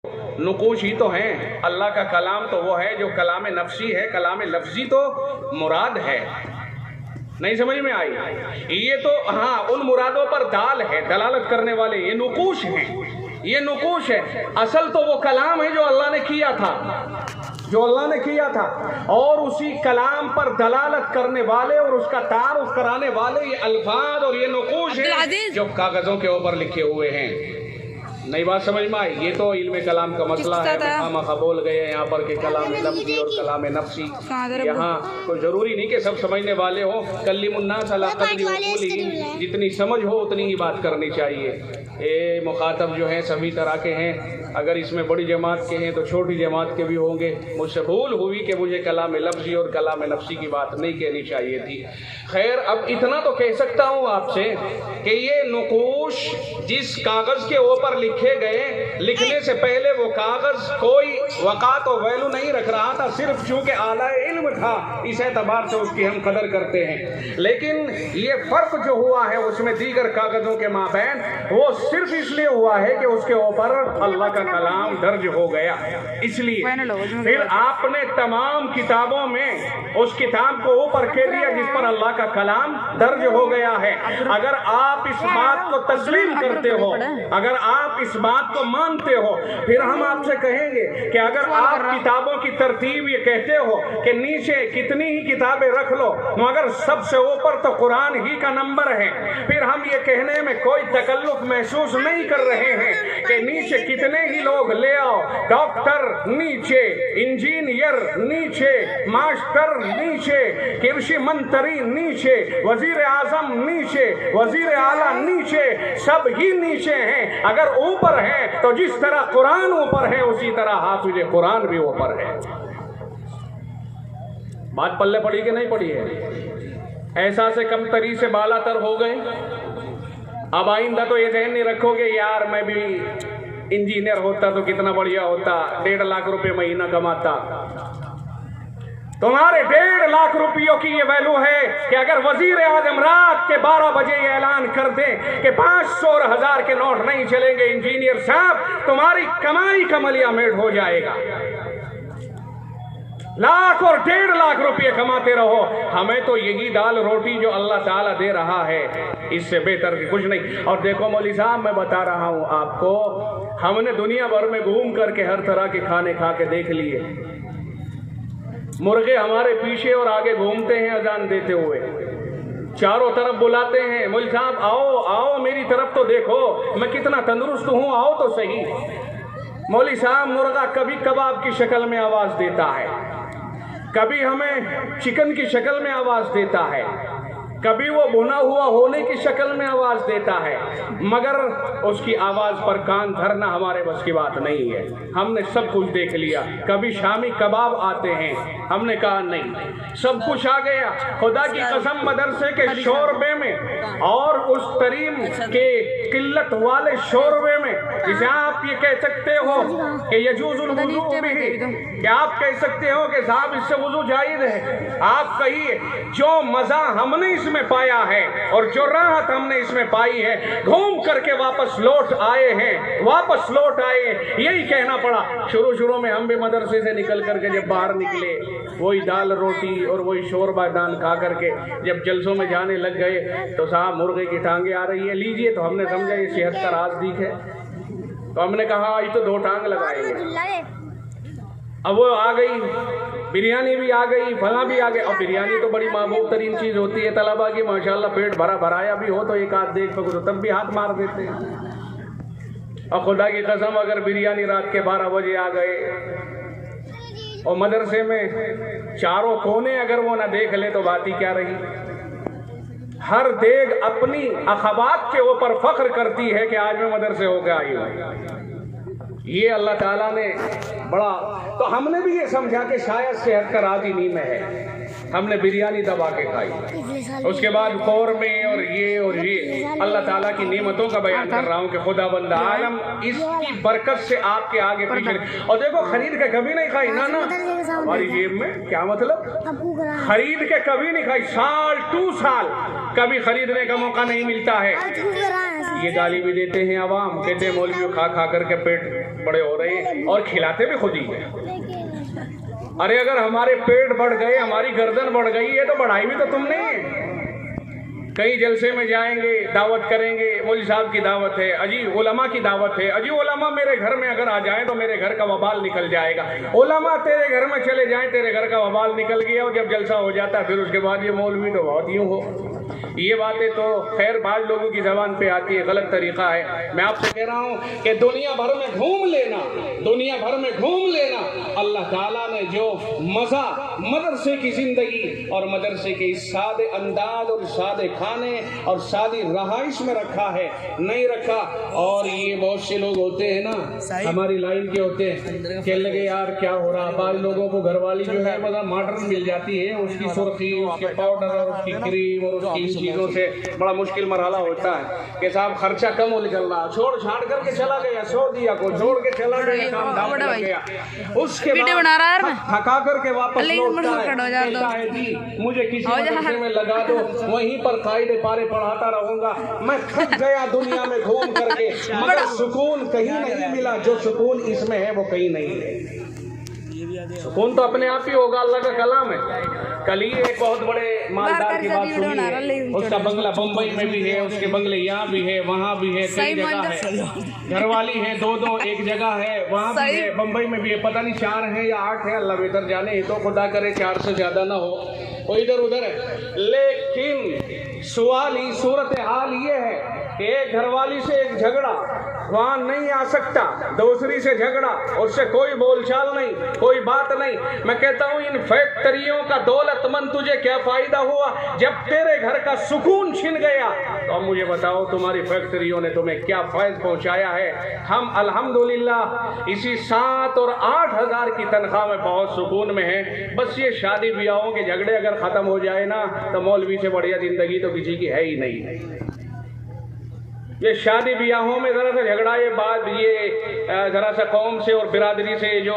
نقوش ہی تو ہیں. اللہ کا کلام تو وہ ہے جو کلام نفسی ہے، کلام لفظی تو مراد ہے. نہیں سمجھ میں آئی؟ یہ تو ہاں ان مرادوں پر دال ہے، دلالت کرنے والے یہ نقوش ہیں، یہ نقوش ہے. اصل تو وہ کلام ہے جو اللہ نے کیا تھا، جو اللہ نے کیا تھا، اور اسی کلام پر دلالت کرنے والے اور اس کا تعارف کرانے والے یہ الفاظ اور یہ نقوش ہیں جو کاغذوں کے اوپر لکھے ہوئے ہیں. نئی بات سمجھ میں آئی؟ یہ تو علم کلام کا مسئلہ ہے. خامخواہ بول گئے یہاں پر کہ کلام لفظی اور کلام نفسی. یہاں کوئی ضروری نہیں کہ سب سمجھنے والے ہوں. کلم الناس علی قدر عقولہم، جتنی سمجھ ہو اتنی ہی بات کرنی چاہیے. مخاطب جو ہیں سبھی طرح کے ہیں. اگر اس میں بڑی جماعت کے ہیں تو چھوٹی جماعت کے بھی ہوں گے. مجھ سے بھول ہوئی کہ مجھے کلام لفظی اور کلام نفسی کی بات نہیں کہنی چاہیے تھی. خیر اب اتنا تو کہہ سکتا ہوں آپ سے کہ یہ نقوش جس کاغذ کے اوپر لکھے گئے، لکھنے سے پہلے وہ کاغذ کوئی وقعت و ویلو نہیں رکھ رہا تھا، صرف چونکہ اعلیٰ علم تھا اس اعتبار سے اس کی ہم قدر کرتے ہیں. لیکن یہ فرق جو ہوا ہے اس میں دیگر کاغذوں کے مابین، وہ صرف اس لیے ہوا ہے کہ اس کے اوپر اللہ کا کلام درج ہو گیا. اس لیے پھر آپ نے تمام کتابوں میں اس کتاب کو اوپر کہہ دیا جس پر اللہ کا کلام درج ہو گیا ہے. اگر آپ اس بات کو تسلیم کرتے ہو، اگر آپ اس بات کو مانتے ہو، پھر ہم آپ سے کہیں گے کہ اگر آپ کتابوں کی ترتیب یہ کہتے ہو کہ نیچے کتنی ہی کتابیں رکھ لو مگر سب سے اوپر تو قرآن ہی کا نمبر ہے، پھر ہم یہ کہنے میں کوئی تکلف محسوس نہیں کر رہے ہیں کہ نیچے کتنے ہی لوگ لے آؤ. ڈاکٹر نیچے، انجینئر نیچے، ماسٹر نیچے، کرشی منتری نیچے، وزیر اعظم نیچے، وزیر اعلیٰ نیچے، سب ہی نیچے ہیں. اگر اوپر ہے تو جس طرح قرآن اوپر ہے اسی طرح حافظ قرآن بھی اوپر ہے. بات پلے پڑی کہ نہیں پڑی ہے؟ احساس کمتری سے بالا تر ہو گئے. اب آئندہ تو یہ ذہن نہیں رکھو گے یار میں بھی انجینئر ہوتا تو کتنا بڑھیا ہوتا، 1.5 لاکھ روپے مہینہ کماتا. تمہارے 1.5 لاکھ روپیوں کی یہ ویلو ہے کہ اگر وزیر اعظم رات کے 12 بجے یہ اعلان کر دے کہ 500 اور 1000 کے نوٹ نہیں چلیں گے انجینئر صاحب، تمہاری کمائی کا ملیہ میٹ ہو جائے گا. لاکھ اور 1.5 لاکھ روپے کماتے رہو. ہمیں تو یہی دال روٹی جو اللہ تعالیٰ دے رہا ہے اس سے بہتر کچھ نہیں. اور دیکھو مولوی صاحب میں بتا رہا ہوں آپ کو، ہم نے دنیا بھر میں گھوم کر کے ہر طرح کے کھانے کھا کے دیکھ لیے. مرغے ہمارے پیچھے اور آگے گھومتے ہیں اذان دیتے ہوئے، چاروں طرف بلاتے ہیں مولوی صاحب آؤ آؤ میری طرف تو دیکھو میں کتنا تندرست ہوں، آؤ تو صحیح. مولوی صاحب مرغا کبھی کباب کی شکل میں آواز دیتا ہے، کبھی ہمیں چکن کی شکل میں آواز دیتا ہے، کبھی وہ بھنا ہوا ہونے کی شکل میں آواز دیتا ہے، مگر اس کی آواز پر کان دھرنا ہمارے بس کی بات نہیں ہے. ہم نے سب کچھ دیکھ لیا. کبھی شامی کباب آتے ہیں، ہم نے کہا نہیں، سب کچھ آ گیا. خدا کی قسم مدرسے کے شوربے میں اور اس ترین کے قلت والے شوربے میں جسے آپ یہ کہہ سکتے ہو کہ یجوز الوضوء بھی، کہ آپ کہہ سکتے ہو کہ صاحب اس سے وضو جائز ہے، آپ کہیے جو مزہ ہم نے اس میں پایا ہے اور جو راحت ہم نے اس میں پائی ہے، گھوم کر کے واپس لوٹ آئے ہیں، واپس لوٹ آئے. یہی کہنا پڑا. شروع میں ہم بھی مدرسے سے نکل کر کے جب باہر نکلے وہی دال روٹی اور وہی شوربہ دان کھا کر کے جب جلسوں میں جانے لگ گئے تو صاحب مرغے کی ٹانگیں آ رہی ہے لیجئے، تو ہم نے سمجھا یہ صحت کا راز دیکھ ہے، تو ہم نے کہا یہ تو 2 ٹانگ لگائیں گے. اب وہ آ گئی، بریانی بھی آ گئی، فلاں بھی آ گئی. اور بریانی تو بڑی محبوب ترین چیز ہوتی ہے طلبا کی، ماشاءاللہ پیٹ بھرایا بھی ہو تو ایک آدھ دیکھ پکو تو تب بھی ہاتھ مار دیتے ہیں. اور خدا کی قسم اگر بریانی رات کے 12 بجے آ گئے اور مدرسے میں چاروں کونے اگر وہ نہ دیکھ لے تو بات ہی کیا رہی. ہر دیگ اپنی اخبات کے اوپر فخر کرتی ہے کہ آج میں مدرسے ہو کے آئی ہوں. یہ اللہ تعالیٰ نے بڑا، تو ہم نے بھی یہ سمجھا کہ شاید صحت کا راز انہی میں ہے. ہم نے بریانی دبا کے کھائی، اس کے بعد قورمے اور یہ اللہ تعالیٰ کی نعمتوں کا بیان کر رہا ہوں کہ خدا بندہ عالم اس کی برکت سے آپ کے آگے پیچھے. اور دیکھو خرید کے کبھی نہیں کھائی، نہ ہماری جیب میں کیا مطلب، خرید کے کبھی نہیں کھائی. سال 2 سال کبھی خریدنے کا موقع نہیں ملتا ہے. یہ گالی بھی دیتے ہیں عوام، کہتے ہیں مولوی کھا کھا کر کے پیٹ बड़े हो रहे हैं और खिलाते भी खुद ही हैं। अरे अगर हमारे पेट बढ़ गए, हमारी गर्दन बढ़ गई है तो बढ़ाई भी तो तुमने है। कई जलसे में जाएंगे, दावत करेंगे, मौलवी साहब की दावत है, अजी उलमा की दावत है, अजी उलमा मेरे घर में अगर आ जाए तो मेरे घर का वबाल निकल जाएगा। उलमा तेरे घर में चले जाएं, तेरे घर का वबाल निकल गया। और जब जलसा हो जाता है फिर उसके बाद ये मौलवी तो बहुत यूँ हो। ये बातें तो खैर बाज लोगों की ज़बान पे आती है, गलत तरीक़ा है। मैं आपसे कह रहा हूँ कि दुनिया भर में घूम लेना, दुनिया भर में घूम लेना। अल्लाह ताला ने जो मज़ा मदरसे की ज़िंदगी और मदरसे के इस सादे अंदाज और सादे खाने और सादी रहाइश में रखा है, नहीं रखा। और ये बहुत से लोग होते हैं ना, हमारी लाइन के होते हैं, कहने लगे यार क्या हो रहा। बाज लोगों को घरवाली जो है मतलब मॉडर्न मिल जाती है, उसकी सुर्खी, उसके पाउडर और उसकी क्रीम और उसकी इन चीज़ों से बड़ा मुश्किल मरहला होता है कि साहब खर्चा कम हो निकल रहा, छोड़ छाड़ करके चला गया, सऊदीया को छोड़ के चला गया, काम धाम लग गया। उसके बाद थका करके वापस लौटता है, कहता है जी मुझे किसी मदरसे में लगा दो, वहीं पर कायदे पारे पढ़ाता रहूंगा। मैं थक गया दुनिया में घूम करके, मगर सुकून कहीं नहीं मिला। जो सुकून इसमें है वो कहीं नहीं है। सुकून तो अपने आप ही होगा, अल्लाह का कलाम है। कल ही एक बहुत बड़े मालदार की बात सुनी है, उसका बंगला बम्बई में भी है, उसके बंगले यहाँ भी है, वहाँ भी है, कई जगह है। घरवाली है दो एक जगह है, वहाँ भी है, बम्बई में भी है। पता नहीं 4 है या 8 है, अल्लाह बेहतर जाने। ये तो खुदा करे 4 से ज़्यादा ना हो, वो इधर उधर है। लेकिन सवाल ही सूरत हाल ये है कि एक घरवाली से एक झगड़ा, वहाँ नहीं आ सकता, दूसरी से झगड़ा, उससे कोई बोलचाल नहीं, कोई बात नहीं। मैं कहता हूँ इन फैक्ट्रियों का दौलतमंद तुझे क्या फायदा हुआ जब तेरे घर का सुकून छिन गया। तो अब मुझे बताओ तुम्हारी फैक्ट्रियों ने तुम्हें क्या फैज़ पहुँचाया है। हम अल्हम्दुलिल्लाह इसी 7 और 8 हज़ार की तनख्वाह में बहुत सुकून में हैं। बस ये शादी ब्याहों के झगड़े अगर ख़त्म हो जाए ना तो मौलवी से बढ़िया ज़िंदगी तो किसी की है ही नहीं। ये शादी ब्याहों में ज़रा सा झगड़ा, ये बात, ये ज़रा सा कौम से और बिरादरी से जो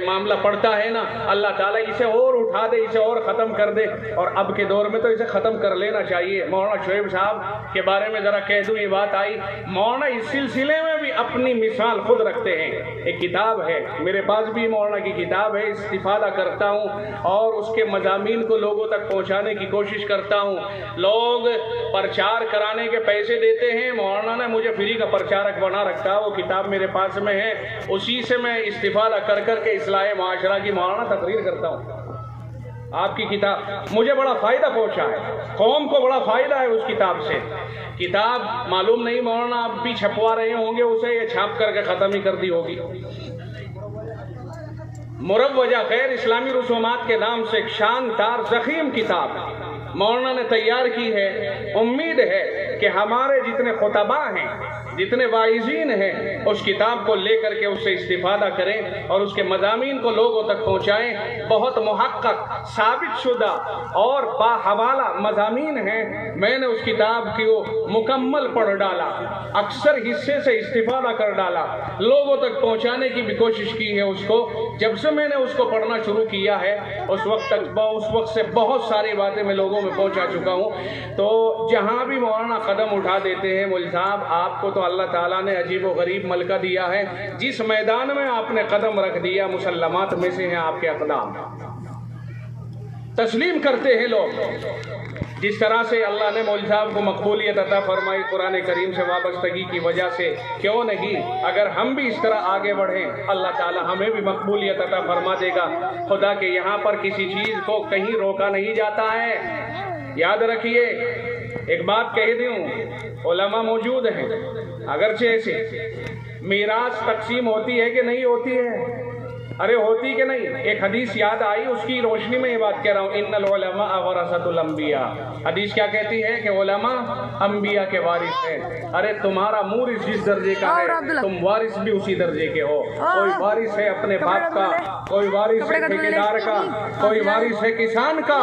मामला पड़ता है ना, अल्लाह ताला इसे और उठा दे, इसे और ख़त्म कर दे। और अब के दौर में तो इसे ख़त्म कर लेना चाहिए। मौलाना शोएब साहब के बारे में ज़रा कह दूँ, ये बात आई, मौलाना इस सिलसिले में भी अपनी मिसाल खुद रखते हैं। एक किताब है मेरे पास भी, मौलाना की किताब है, इस्तिफ़ादा करता हूँ और उसके मज़ामीन को लोगों तक पहुँचाने की कोशिश करता हूँ। लोग प्रचार कराने के पैसे देते हैं, मौलाना ने मुझे फ्री का प्रचारक बना रखा। वो किताब मेरे पास में है, उसी से मैं इस्तिफादा कर करके इस्लाह माशरा की मौलाना तकरीर करता हूँ। आपकी किताब मुझे बड़ा फ़ायदा पहुँचा है, कौम को बड़ा फ़ायदा है उस किताब से। किताब मालूम नहीं मौलाना आप भी छपवा रहे होंगे उसे, ये छाप करके ख़त्म ही कर दी होगी। मुरव्वजा खैर इस्लामी रसूमात के नाम से एक शानदार ज़ख़ीम किताब मौलाना ने तैयार की है। उम्मीद है कि हमारे जितने खुतबा हैं, जितने वाइज़ीन हैं, उस किताब को लेकर के उससे इस्तिफ़ादा करें और उसके मज़ामीन को लोगों तक पहुँचाएँ। बहुत मुहक्क़क़, साबित शुदा और बाहवाला मज़ामीन हैं। मैंने उस किताब को मुकम्मल पढ़ डाला, अक्सर हिस्से से इस्तिफ़ादा कर डाला, लोगों तक पहुँचाने की भी कोशिश की है उसको। जब से मैंने उसको पढ़ना शुरू किया है उस वक्त से बहुत सारी बातें मैं लोगों में पहुँचा चुका हूँ। तो जहाँ भी मौलाना कदम उठा देते हैं, मौलवी साहब आपको तो अल्लाह ताला ने अजीब व गरीब मलका दिया है। जिस मैदान में आपने कदम रख दिया, मुसल्लमात में से हैं आपके अक़दाम, तस्लीम करते हैं लोग। जिस तरह से अल्लाह ने मौलवी साहब को मकबूलियत अता फरमाई कुरान करीम से वाबस्तगी की वजह से, क्यों नहीं अगर हम भी इस तरह आगे बढ़ें, अल्लाह ताला हमें भी मकबूलियत अता फरमा देगा। खुदा के यहाँ पर किसी चीज़ को कहीं रोका नहीं जाता है। याद रखिए, एक बात कह दूँ, उलमा मौजूद हैं, अगरचे ऐसे मीरास तकसीम होती है कि नहीं होती है? अरे होती कि नहीं? एक हदीस याद आई, उसकी रोशनी में ये बात कह रहा हूँ, इन्नल उलमा वरसतुल अंबिया। हदीस क्या कहती है कि उलमा अंबिया के वारिस हैं। अरे तुम्हारा मूरिस जिस दर्जे का है, तुम वारिस भी उसी दर्जे के हो। कोई वारिस है अपने बाप का, कोई वारिस है ठेकेदार का, कोई वारिस है किसान का,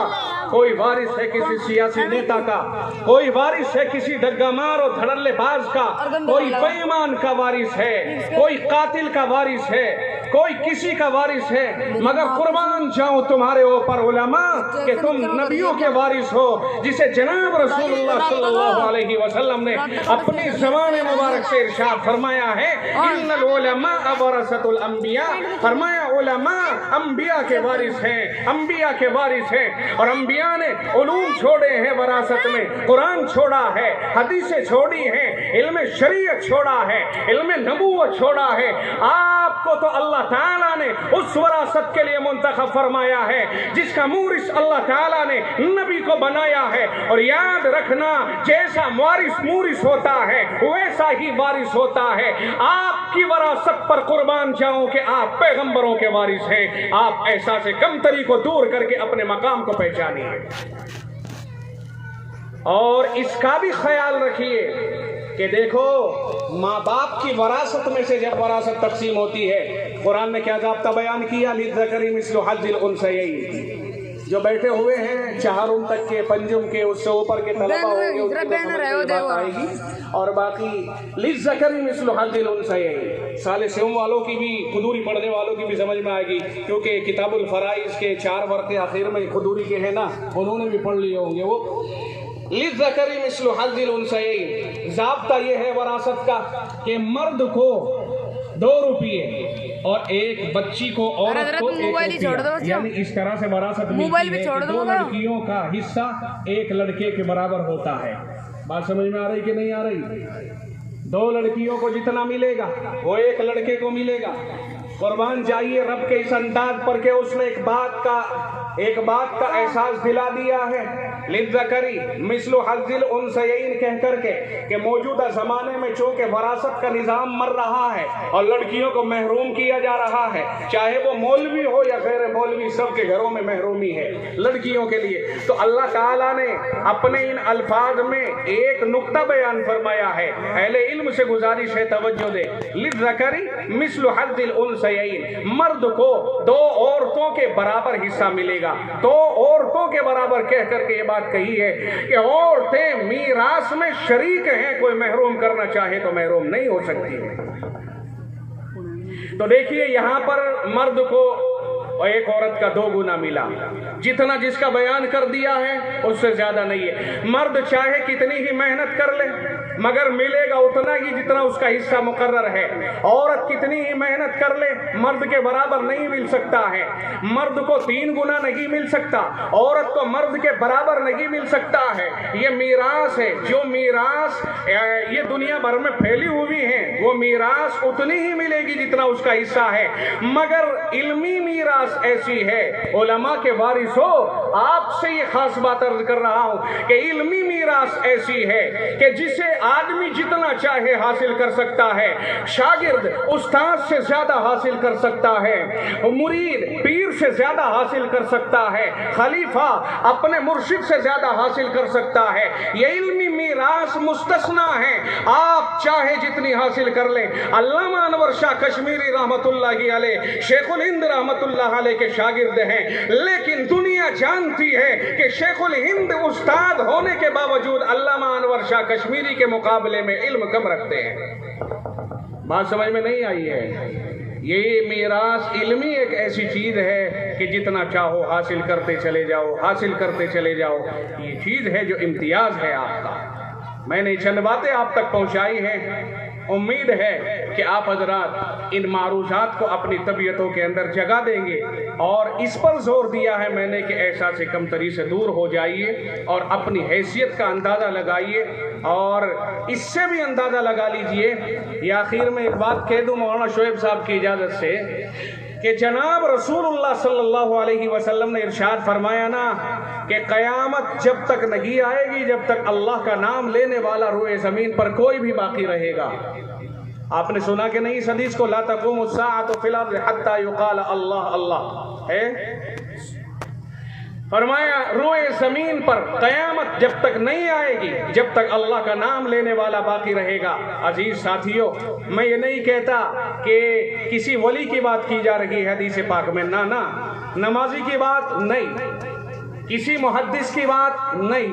कोई वारिस है किसी सियासी नेता का, कोई वारिस है किसी डग्गामार और धड़ल्लेबाज का, कोई बेईमान का वारिस है, कोई कातिल का वारिस है, कोई किसी का वारिस है, मगर कुर्बान जाऊं तुम्हारे ऊपर उलमा कि तुम नबियों के वारिस हो, जिसे जनाब रसूलुल्लाह सल्लल्लाहु अलैहि वसल्लम ने अपनी ज़बान मुबारक से इरशाद फरमाया है, इन्नल उलमा वरसतुल अंबिया, फरमाया उलमा अंबिया के वारिस हैं, अंबिया के वारिस हैं। और अंबिया ने उलूम छोड़े हैं वरासत में, कुरान छोड़ा है, हदीसें छोड़ी हैं, इल्म शरीयत छोड़ा है, इल्म नबूवत छोड़ा है। आपको तो अल्लाह ताला ने उस वरासत के लिए मुंतखब फरमाया है जिसका मूरिस अल्लाह ताला ने नबी को बनाया है। और याद रखना, जैसा वारिस मूरिस होता है वैसा ही वारिस होता है। आपकी वरासत पर कुर्बान जाऊं कि आप पैगंबरों के वारिस हैं। आप ऐसा से कमतरी को दूर करके अपने मकाम को पहचानिए और इसका भी ख्याल रखिए कि देखो, माँ बाप की वरासत में से जब वरासत तकसीम होती है, कुरान ने क्या ज़ाब्ता बयान किया, लिज़्ज़करी मिस्लु हज़्ज़िल उन्सयैन। जो बैठे हुए हैं चारुम तक के, पंजुम के, उससे ऊपर के तलबा होंगे, उनकी बात आएगी। और बाकी लिज़्ज़करी मिस्लु हज़्ज़िल उन्सयैन, साले सेम वालों की भी, खुदूरी पढ़ने वालों की भी समझ में आएगी, क्योंकि किताबुल फराइज़ के 4 वर्क़े आखिर में खुदूरी के हैं ना, उन्होंने भी पढ़ लिए होंगे। वो लिज़्ज़करी मिस्लु हज़्ज़िल उन्सयैन, ज़ाब्ता ये है वरासत का कि मर्द को 2 रुपये और एक बच्ची को, औरत को 1 रुपया, यानी इस तरह से वरासत मिलती है कि 2 लड़कियों का हिस्सा 1 लड़के के बराबर होता है। बात समझ में आ रही कि नहीं आ रही? 2 लड़कियों को जितना मिलेगा वो 1 लड़के को मिलेगा। कुर्बान जाइए रब के इस अंदाज पर के उसने एक बात का एहसास दिला दिया है, लिज़्ज़करी मिस्लु हज़्ज़िल उन्सयैन कह करके, कि मौजूदा ज़माने में चूँकि वरासत का निज़ाम मर रहा है और लड़कियों को महरूम किया जा रहा है, चाहे वो मौलवी हो या गैर मौलवी, सबके घरों में महरूमी है लड़कियों के लिए। तो अल्लाह ताला ने अपने इन अल्फाज में एक नुक्ता बयान फरमाया है। अहले इल्म से गुजारिश है, तवज्जो दे, लिज़्ज़करी मिस्लु हज़्ज़िल उन्सयैन, मर्द को 2 औरतों के बराबर हिस्सा मिलेगा। 2 औरतों के बराबर कह करके ये बात कही है कि औरतें मीरास में शरीक हैं, कोई महरूम करना चाहे तो महरूम नहीं हो सकती है। तो देखिए यहाँ पर मर्द को और एक औरत का 2 गुना मिला, जितना जिसका बयान कर दिया है उससे ज्यादा नहीं है। मर्द चाहे कितनी ही मेहनत कर ले मगर मिलेगा उतना ही जितना उसका हिस्सा मुकर्रर है। औरत कितनी ही मेहनत कर ले मर्द के बराबर नहीं मिल सकता है। मर्द को 3 गुना नहीं मिल सकता, औरत को मर्द के बराबर नहीं मिल सकता है। ये मीरास है, जो मीरास ये दुनिया भर में फैली हुई है वो मीरास उतनी ही मिलेगी जितना उसका हिस्सा है। मगर इल्मी मीरास ऐसी है, उलमा के वारिस हो, आपसे ये खास बात अर्ज कर रहा हूं कि इल्मी मीरास ऐसी है कि जिसे आदमी जितना चाहे हासिल कर सकता है। शागिर्द उस्ताद से ज्यादा हासिल कर सकता है, मुरीद पीर से ज्यादा हासिल कर सकता है, खलीफा अपने मुर्शिद से ज्यादा हासिल कर सकता है। ये इल्मी मीरास मुस्तस्ना है, आप चाहे जितनी हासिल कर ले। अल्लामा अनवर शाह कश्मीरी रहमतुल्लाहि अलैह शेखुल हिंद रहमतुल्लाह अलैह के शागिर्द हैं, लेकिन दुनिया जानती है कि शेखुल हिंद उस्ताद होने के बावजूद अल्लामा अनवर शाह कश्मीरी के मुकाबले में इल्म कम रखते हैं। बात समझ में नहीं आई है? ये मीरास इल्मी एक ऐसी चीज है कि जितना चाहो हासिल करते चले जाओ, हासिल करते चले जाओ। ये चीज है जो इम्तियाज है आपका। मैंने चंद बातें आप तक पहुंचाई हैं, उम्मीद है कि आप हजरात इन मारूजात को अपनी तबीयतों के अंदर जगा देंगे। और इस पर जोर दिया है मैंने कि ऐसा से कमतरी से दूर हो जाइए और अपनी हैसियत का अंदाज़ा लगाइए। और इससे भी अंदाज़ा लगा लीजिए, ये आखिर में एक बात कह दूँ मौलाना शोएब साहब की इजाज़त से, कि जनाब रसूलुल्लाह सल्लल्लाहु अलैहि वसल्लम ने इरशाद फरमाया ना कि क़यामत जब तक नहीं आएगी जब तक अल्लाह का नाम लेने वाला रूए ज़मीन पर कोई भी बाकी रहेगा। आपने सुना कि नहीं इस हदीस को, ला तक़ूमु अस्साअतु फिल अर्ज़ि हत्ता युक़ाल अल्लाह अल्लाह है। फरमाया रोए ज़मीन पर क़यामत जब तक नहीं आएगी जब तक अल्लाह का नाम लेने वाला बाकी रहेगा। अजीज साथियों, मैं ये नहीं कहता कि किसी वली की बात की जा रही है हदीस पाक में, ना ना, नमाजी की बात नहीं, किसी मुहद्दिस की बात नहीं,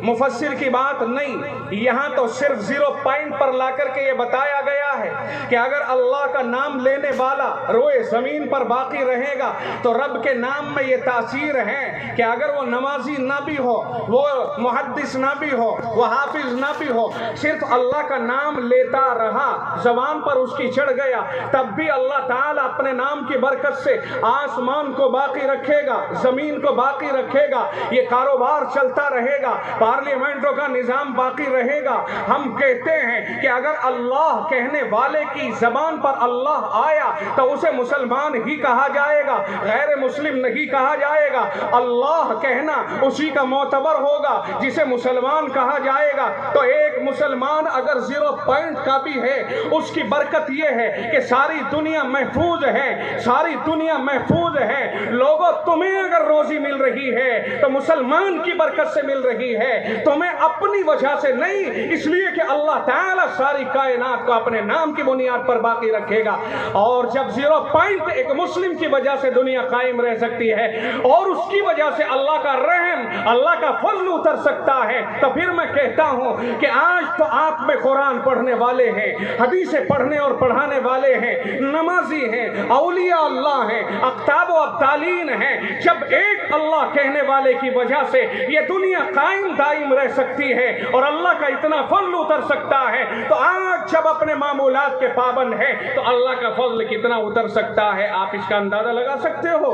मुफस्सिर की बात नहीं, यहाँ तो सिर्फ 0 पॉइंट पर लाकर के ये बताया गया है कि अगर अल्लाह का नाम लेने वाला रोए ज़मीन पर बाकी रहेगा तो रब के नाम में ये तासीर है कि अगर वो नमाजी ना भी हो, वो मुहद्दिस ना भी हो, वो हाफिज ना भी हो, सिर्फ अल्लाह का नाम लेता रहा, ज़बान पर उसकी चढ़ गया, तब भी अल्लाह ताला अपने नाम की बरकत से आसमान को बाकी रखेगा, ज़मीन को बाकी रखेगा, ये कारोबार चलता रहेगा, पार्लियामेंटों का निजाम बाकी रहेगा। हम कहते हैं कि अगर अल्लाह कहने वाले की जबान पर अल्लाह आया तो उसे मुसलमान ही कहा जाएगा, गैर मुस्लिम नहीं कहा जाएगा। अल्लाह कहना उसी का मोतबर होगा जिसे मुसलमान कहा जाएगा। तो एक मुसलमान अगर 0 पॉइंट का भी है, उसकी बरकत यह है कि सारी दुनिया महफूज है, सारी दुनिया महफूज है। लोगों, तुम्हें अगर रोजी मिल रही है तो मुसलमान की बरकत से मिल रही है, तुम्हें अपनी वजह से नहीं, इसलिए कि अल्लाह ताला सारी कायनात को अपने नाम की बुनियाद पर बाकी रखेगा। और जब 0 पॉइंट एक मुस्लिम की वजह से दुनिया कायम रह सकती है और उसकी वजह से अल्लाह का रहम, अल्लाह का फजल उतर सकता है, तो फिर मैं कहता हूं कि आज तो आप में कुरान पढ़ने वाले हैं, हदीसें पढ़ने और पढ़ाने वाले हैं, नमाजी हैं, औलिया अल्लाह हैं, अख्ताब व अब्तालीन हैं। जब एक अल्लाह कहने वाले की वजह से ये दुनिया कायम दायम रह सकती है और अल्लाह का इतना फजल उतर सकता है, तो आज जब अपने मामूलात के पाबंद है तो अल्लाह का फजल कितना उतर सकता है, आप इसका अंदाजा लगा सकते हो।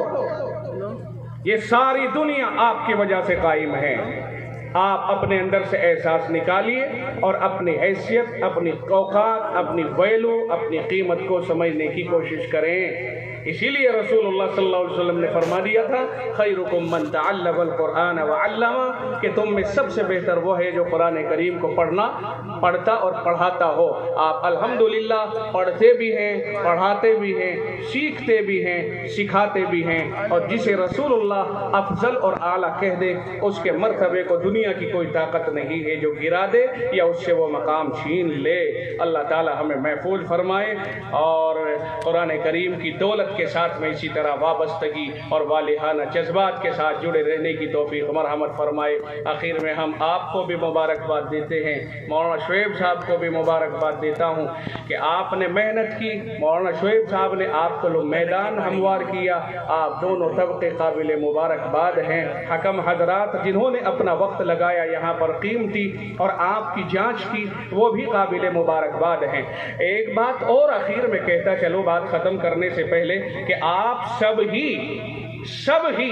ये सारी दुनिया आपकी वजह से कायम है। आप अपने अंदर से एहसास निकालिए और अपनी हैसियत, अपनी औकात, अपनी वैल्यू, अपनी कीमत को समझने की कोशिश करें। इसीलिए रसूलुल्लाह सल्लल्लाहु अलैहि वसल्लम ने फरमा दिया था, खैरुकुम मन तअल्लमल कुरान व अल्लमा, कि तुम में सबसे बेहतर वो है जो कुरान करीम को पढ़ता और पढ़ाता हो। आप अल्हम्दुलिल्लाह पढ़ते भी हैं, पढ़ाते भी हैं, सीखते भी हैं, सिखाते भी हैं, और जिसे रसूलुल्लाह अफजल और आला कह दे उसके मर्तबे को दुनिया की कोई ताकत नहीं है जो गिरा दे या उससे वो मकाम छीन ले। अल्लाह ताला हमें महफूज फरमाए और कुरान करीम की दौलत के साथ में इसी तरह वाबस्तगी और वालिहाना जज्बात के साथ जुड़े रहने की तौफीक मरहमत फरमाए। आखिर में हम आपको भी मुबारकबाद देते हैं, मौलाना शुएब साहब को भी मुबारकबाद देता हूँ कि आपने मेहनत की, मौलाना शुएब साहब ने आपको मैदान हमवार किया। आप दोनों तबके काबिल मुबारकबाद हैं। हकम हजरात जिन्होंने अपना वक्त लगाया यहाँ पर कीमती और आपकी जाँच की, वो भी काबिल मुबारकबाद हैं। एक बात और आखिर में कहता चलो बात ख़त्म करने से पहले कि आप सब ही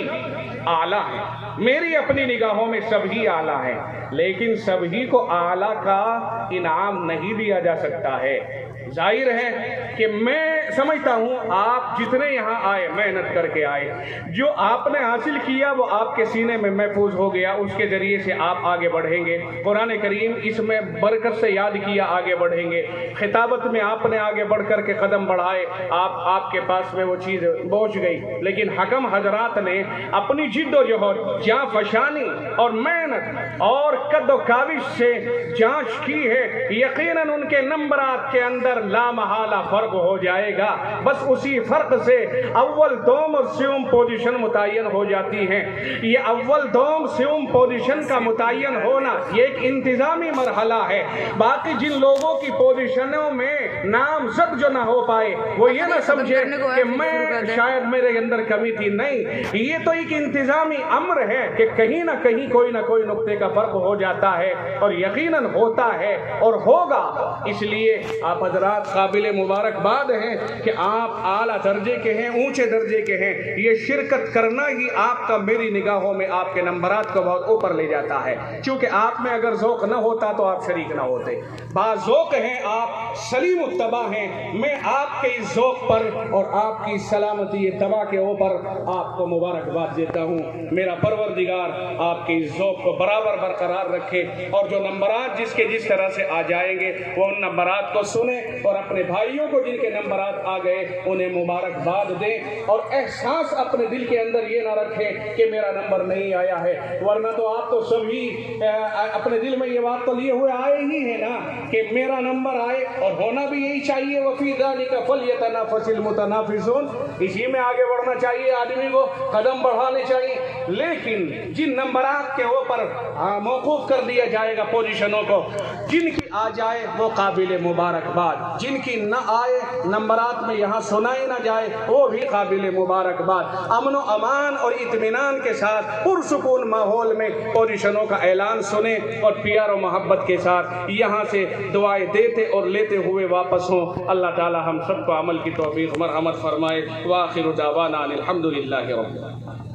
आला हैं। मेरी अपनी निगाहों में सब ही आला हैं, लेकिन सभी को आला का इनाम नहीं दिया जा सकता है। जाहिर है कि मैं समझता हूँ आप जितने यहाँ आए मेहनत करके आए, जो आपने हासिल किया वो आपके सीने में महफूज हो गया, उसके ज़रिए से आप आगे बढ़ेंगे। कुरान करीम इसमें बरकत से याद किया, आगे बढ़ेंगे। खिताबत में आपने आगे बढ़ कर के कदम बढ़ाए, आपके पास में वो चीज़ पहुँच गई। लेकिन हकम हजरात ने अपनी जिद्दोजहद, जाँ फशानी और मेहनत और कद्दो काविश से जाँच की है। यकीनन उनके नंबरात के अंदर लामहाला फर्क हो जाएगा। बस उसी फर्क से अव्वल, दोम और सिवम पोजीशन मुतय्यन हो जाती हैं। ये अव्वल, दोम, सिवम पोजीशन का मुतय्यन होना ये एक इंतजामी मरहला है। बाकी जिन लोगों की पोजीशनों में नामजद जो ना हो पाए वो ये ना समझे कि मैं शायद मेरे अंदर कमी थी। नहीं, ये तो एक इंतजामी अम्र है कि कहीं ना कहीं कोई ना कोई नुक्ते का फर्क हो जाता है और यकीनन होता है और होगा। इसलिए आप हजरात काबिल मुबारकबाद हैं कि आप आला दर्जे के हैं, ऊंचे दर्जे के हैं। ये शिरकत करना ही आपका मेरी निगाहों में आपके नंबरात को बहुत ऊपर ले जाता है, क्योंकि आप में अगर ज़ौक़ न होता तो आप शरीक न होते। बाज़ौक़ हैं आप, सलीम उत्तबा हैं। मैं आपके इस ज़ौक़ पर और आपकी सलामती तबा के ऊपर आपको मुबारकबाद देता हूँ। मेरा परवरदिगार आपके इस ज़ौक़ को बराबर बरकरार रखे और जो नंबरात जिसके जिस तरह से आ जाएंगे वो उन नंबरात को सुने اور اپنے بھائیوں کو جن کے نمبرات آ گئے انہیں مبارکباد دیں، اور احساس اپنے دل کے اندر یہ نہ رکھیں کہ میرا نمبر نہیں آیا ہے، ورنہ تو آپ تو سبھی اپنے دل میں یہ بات تو لیے ہوئے آئے ہی ہیں نا کہ میرا نمبر آئے، اور ہونا بھی یہی چاہیے۔ وفی ذالک فلیتنافس المتنافسون، اسی میں آگے بڑھنا چاہیے، آدمی کو قدم بڑھانے چاہیے۔ لیکن جن نمبرات کے اوپر موقوف کر دیا جائے گا پوزیشنوں کو، جن کی آ جائے وہ قابل مبارکباد، جن کی نہ آئے نمبرات میں یہاں سنائی نہ جائے وہ بھی قابل مبارکباد۔ امن و امان اور اطمینان کے ساتھ پرسکون ماحول میں پوزیشنوں کا اعلان سنیں، اور پیار و محبت کے ساتھ یہاں سے دعائیں دیتے اور لیتے ہوئے واپس ہوں۔ اللہ تعالی ہم سب کو عمل کی توفیق مرحمت فرمائے۔ وآخر دعوانا الحمدللہ رب العالمین۔